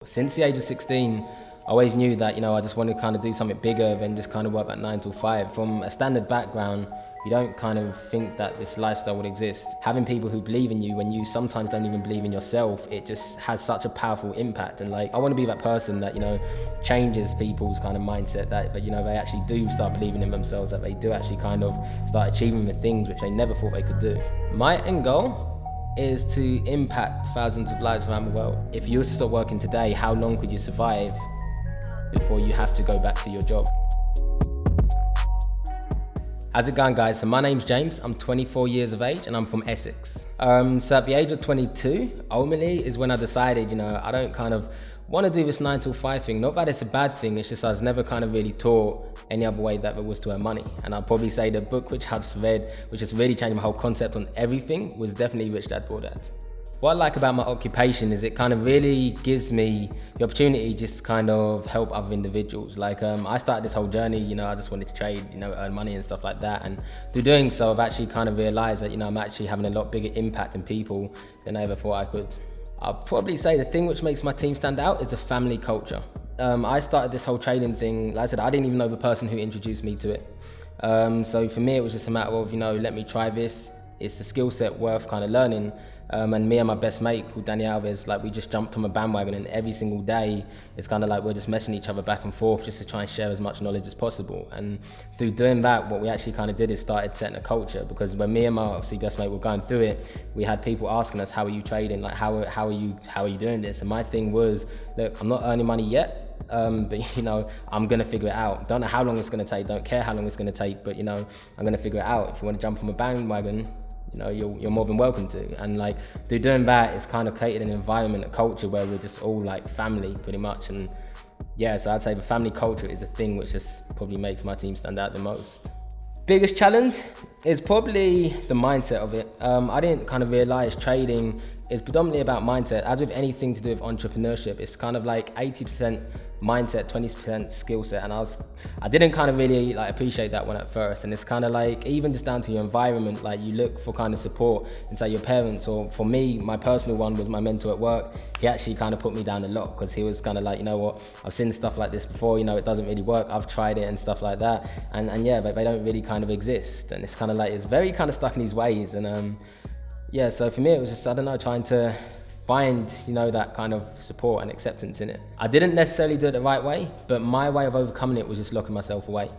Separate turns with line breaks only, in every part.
Since the age of 16, I always knew that, I just wanted to kind of do something bigger than just kind of work at 9 till 5. From a standard background, you don't kind of think that this lifestyle would exist. Having people who believe in you when you sometimes don't even believe in yourself, it just has such a powerful impact. And I want to be that person that, changes people's kind of mindset, that, but they actually do start believing in themselves, that they do actually kind of start achieving the things which they never thought they could do. My end goal is to impact thousands of lives around the world. If you were to stop working today, how long could you survive before you have to go back to your job? How's it going, guys? So my name's James, I'm 24 years of age and I'm from Essex. So at the age of 22, ultimately is when I decided, I don't kind of want to do this 9 till 5 thing. Not that it's a bad thing, it's just I was never kind of really taught any other way that there was to earn money. And I'll probably say the book which I just read, which has really changed my whole concept on everything, was definitely Rich Dad Poor Dad. What I like about my occupation is it kind of really gives me the opportunity just to kind of help other individuals. I started this whole journey, I just wanted to trade, earn money and stuff like that. And through doing so, I've actually kind of realized that, I'm actually having a lot bigger impact on people than I ever thought I could. I'll probably say the thing which makes my team stand out is the family culture. I started this whole trading thing, like I said, I didn't even know the person who introduced me to it. So for me, it was just a matter of, let me try this. It's a skill set worth kind of learning. And me and my best mate called Danny Alves, we just jumped on a bandwagon, and every single day it's kind of we're just messaging each other back and forth just to try and share as much knowledge as possible. And through doing that, what we actually kind of did is started setting a culture, because when me and my obviously best mate were going through it, we had people asking us, how are you trading? How are you doing this? And my thing was, look, I'm not earning money yet, but I'm gonna figure it out. Don't know how long it's gonna take, don't care how long it's gonna take, but I'm gonna figure it out. If you want to jump on a bandwagon, you're more than welcome to. And through doing that, it's kind of created an environment, a culture where we're just all family pretty much. And yeah, so I'd say the family culture is a thing which just probably makes my team stand out the most. Biggest challenge is probably the mindset of it. I didn't kind of realize trading is predominantly about mindset. As with anything to do with entrepreneurship, it's kind of 80% mindset, 20% skill set. And I didn't kind of really appreciate that one at first. And it's kind of even just down to your environment, you look for kind of support in, say, your parents. Or for me, my personal one was my mentor at work. He actually kind of put me down a lot, because he was kind of you know what, I've seen stuff like this before, it doesn't really work, I've tried it and stuff like that. And yeah, but they don't really kind of exist. And it's kind of it's very kind of stuck in his ways. And yeah, so for me, it was just, I don't know, trying to find, that kind of support and acceptance in it. I didn't necessarily do it the right way, but my way of overcoming it was just locking myself away.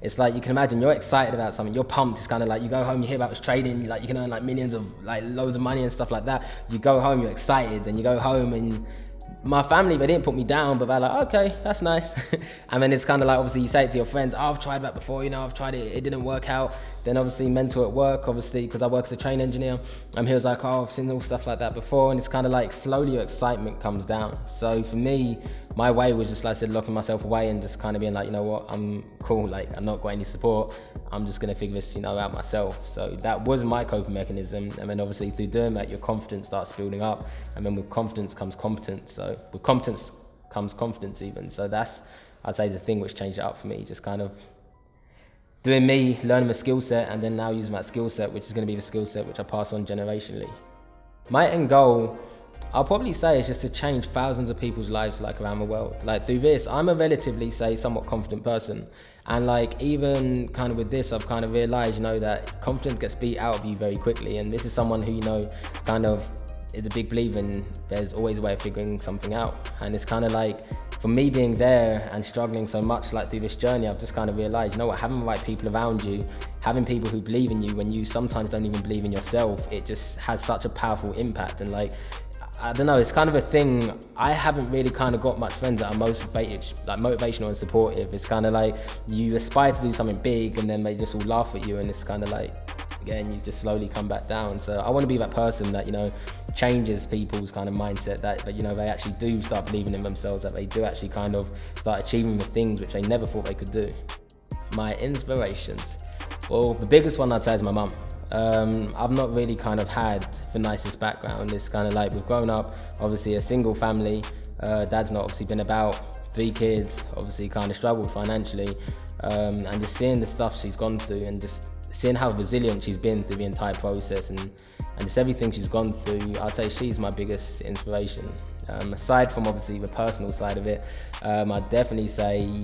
It's you can imagine, you're excited about something, you're pumped. It's kind of you go home, you hear about this trading, you can earn millions of, loads of money and stuff like that. You go home, you're excited, and you go home, and my family, they didn't put me down, but they're okay, that's nice. And then it's kind of obviously you say it to your friends, I've tried that before, I've tried it, it didn't work out. Then obviously mentor at work, obviously, because I work as a train engineer, and he was I've seen all stuff like that before. And it's kind of slowly your excitement comes down. So for me, my way was just, I said, locking myself away and just kind of being you know what, I'm cool, I'm not got any support, I'm just gonna figure this, out myself. So that was my coping mechanism. And then obviously through doing that, your confidence starts building up, and then with confidence comes competence. So with competence comes confidence even. So that's, I'd say, the thing which changed it up for me, just kind of doing me, learning a skill set, and then now using that skill set, which is going to be the skill set which I pass on generationally. My end goal, I'll probably say, is just to change thousands of people's lives around the world. Through this, I'm a relatively, say, somewhat confident person. And even kind of with this, I've kind of realized, that confidence gets beat out of you very quickly. And this is someone who, kind of is a big believer in there's always a way of figuring something out. And it's kind of for me being there and struggling so much through this journey, I've just kind of realized, having the right people around you, having people who believe in you when you sometimes don't even believe in yourself, it just has such a powerful impact. And I don't know, it's kind of a thing. I haven't really kind of got much friends that are motivational and supportive. It's kind of you aspire to do something big, and then they just all laugh at you, and it's kind of again, you just slowly come back down. So I want to be that person that, changes people's kind of mindset, that they actually do start believing in themselves, that they do actually kind of start achieving the things which they never thought they could do. My inspirations. Well, the biggest one I'd say is my mum. I've not really kind of had the nicest background. It's kind of we've grown up, obviously a single family. Dad's not obviously been about, 3 kids, obviously kind of struggled financially. And just seeing the stuff she's gone through, and just seeing how resilient she's been through the entire process and just everything she's gone through, I'd say she's my biggest inspiration. Aside from obviously the personal side of it, I'd definitely say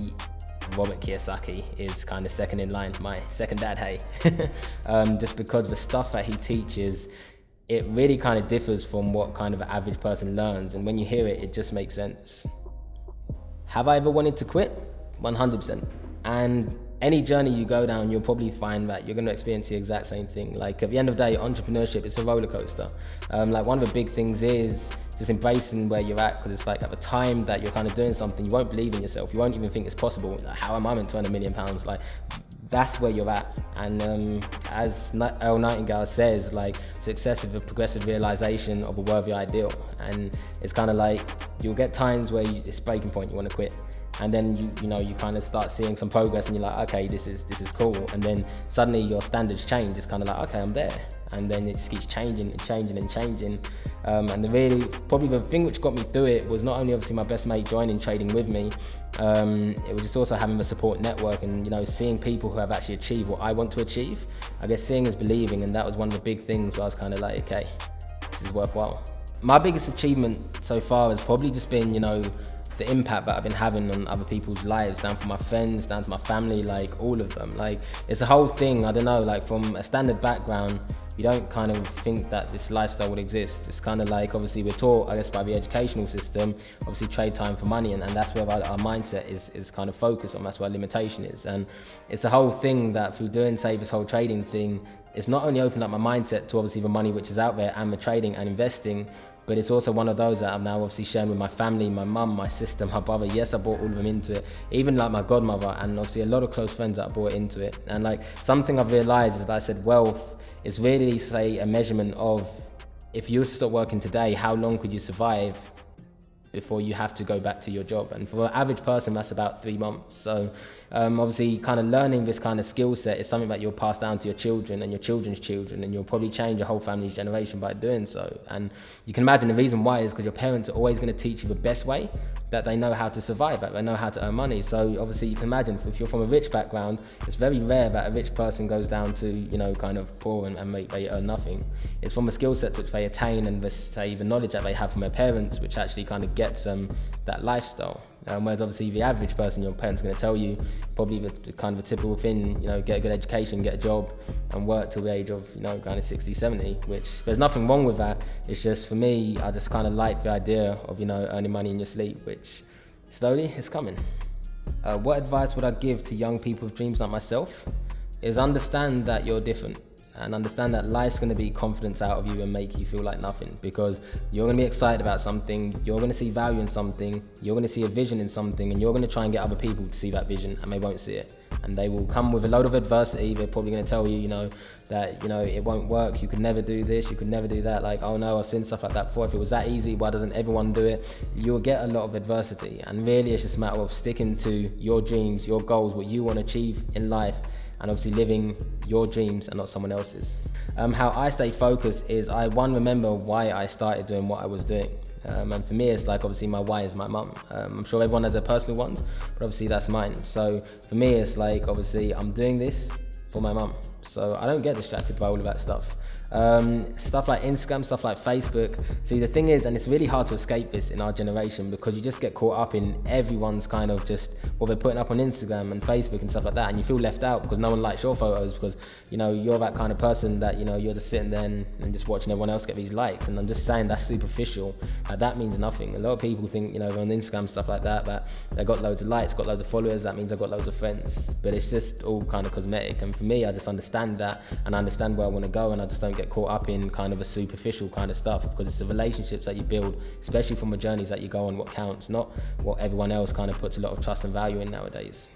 Robert Kiyosaki is kind of second in line, my second dad, hey. Just because the stuff that he teaches, it really kind of differs from what kind of an average person learns, and when you hear it, it just makes sense. Have I ever wanted to quit? 100%. And any journey you go down, you'll probably find that you're going to experience the exact same thing. Like at the end of the day, entrepreneurship, it's a roller coaster. Like one of the big things is just embracing where you're at, because it's like at the time that you're kind of doing something, you won't believe in yourself. You won't even think it's possible. Like, how am I meant to earn £1 million? Like, that's where you're at. And as Earl Nightingale says, like, success is a progressive realization of a worthy ideal. And it's kind of like, you'll get times where it's breaking point, you want to quit. And then you kind of start seeing some progress and you're like, okay, this is cool. And then suddenly your standards change. It's kind of like, okay, I'm there. And then it just keeps changing and changing and changing. And probably the thing which got me through it was not only obviously my best mate joining trading with me, it was just also having a support network and, seeing people who have actually achieved what I want to achieve. I guess seeing is believing, and that was one of the big things where I was kind of like, okay, this is worthwhile. My biggest achievement so far has probably just been, the impact that I've been having on other people's lives, down to my friends, down to my family, like all of them. Like, it's a whole thing, I don't know, like from a standard background, you don't kind of think that this lifestyle would exist. It's kind of like, obviously we're taught, I guess, by the educational system, obviously trade time for money, and that's where our mindset is kind of focused on. That's where limitation is. And it's a whole thing that through doing, say, this whole trading thing, it's not only opened up my mindset to obviously the money which is out there and the trading and investing, but it's also one of those that I'm now obviously sharing with my family, my mum, my sister, my brother. Yes, I brought all of them into it, even like my godmother, and obviously a lot of close friends that I brought into it. And like, something I've realized is that I said wealth is really, say, a measurement of, if you were to stop working today, how long could you survive before you have to go back to your job? And for an average person, that's about 3 months. So obviously kind of learning this kind of skill set is something that you'll pass down to your children and your children's children, and you'll probably change your whole family's generation by doing so. And you can imagine the reason why is because your parents are always going to teach you the best way that they know how to survive, that they know how to earn money. So obviously you can imagine, if you're from a rich background, it's very rare that a rich person goes down to, kind of poor and they earn nothing. It's from the skill set which they attain and the knowledge that they have from their parents, which actually kind of gets them that lifestyle. Whereas obviously the average person, your parents are going to tell you probably the kind of a typical thing, get a good education, get a job and work till the age of, kind of 60, 70, which there's nothing wrong with that. It's just, for me, I just kind of like the idea of, earning money in your sleep, which slowly is coming. What advice would I give to young people with dreams like myself? Is understand that you're different. And understand that life's going to be confidence out of you and make you feel like nothing, because you're going to be excited about something, you're going to see value in something, you're going to see a vision in something, and you're going to try and get other people to see that vision, and they won't see it. And they will come with a load of adversity. They're probably going to tell you, that, it won't work, you could never do this, you could never do that. Like, oh no, I've seen stuff like that before. If it was that easy, why doesn't everyone do it? You'll get a lot of adversity. And really, it's just a matter of sticking to your dreams, your goals, what you want to achieve in life, and obviously living your dreams and not someone else's. How I stay focused is I remember why I started doing what I was doing. And for me, it's like, obviously my why is my mum. I'm sure everyone has their personal ones, but obviously that's mine. So for me, it's like, obviously I'm doing this for my mum. So I don't get distracted by all of that stuff. Stuff like Instagram, stuff like Facebook. See, the thing is, and it's really hard to escape this in our generation, because you just get caught up in everyone's kind of just what they're putting up on Instagram and Facebook and stuff like that, and you feel left out because no one likes your photos, because you're that kind of person that you're just sitting there and just watching everyone else get these likes. And I'm just saying that's superficial. That means nothing. A lot of people think on Instagram, stuff like that they got loads of likes, got loads of followers, that means they've got loads of friends, but it's just all kind of cosmetic. And for me, I just understand that, and I understand where I want to go, and I just don't get caught up in kind of a superficial kind of stuff, because it's the relationships that you build, especially from the journeys that you go on, what counts, not what everyone else kind of puts a lot of trust and value in nowadays.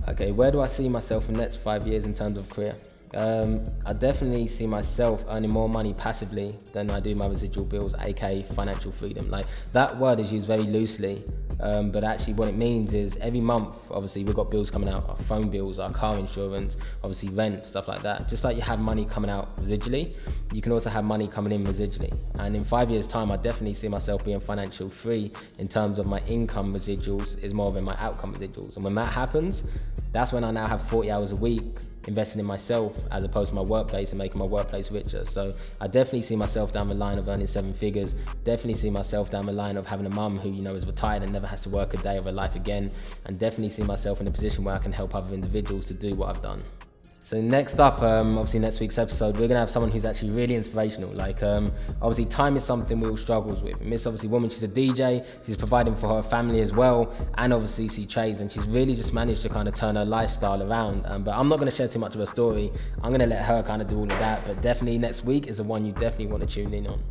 Okay, where do I see myself in the next 5 years in terms of career? I definitely see myself earning more money passively than I do my residual bills, aka financial freedom. Like, that word is used very loosely, but actually what it means is every month, obviously we've got bills coming out, our phone bills, our car insurance, obviously rent, stuff like that. Just like you have money coming out residually, you can also have money coming in residually. And in 5 years time, I definitely see myself being financial free in terms of my income residuals is more than my outcome residuals. And when that happens, that's when I now have 40 hours a week investing in myself as opposed to my workplace and making my workplace richer. So I definitely see myself down the line of earning 7 figures, definitely see myself down the line of having a mum who, you know, is retired and never has to work a day of her life again, and definitely see myself in a position where I can help other individuals to do what I've done. So next up, obviously next week's episode, we're gonna have someone who's actually really inspirational. Like, obviously time is something we all struggles with. And this obviously woman, she's a DJ, she's providing for her family as well, and obviously she trades, and she's really just managed to kind of turn her lifestyle around. But I'm not gonna share too much of her story. I'm gonna let her kind of do all of that, but definitely next week is the one you definitely wanna tune in on.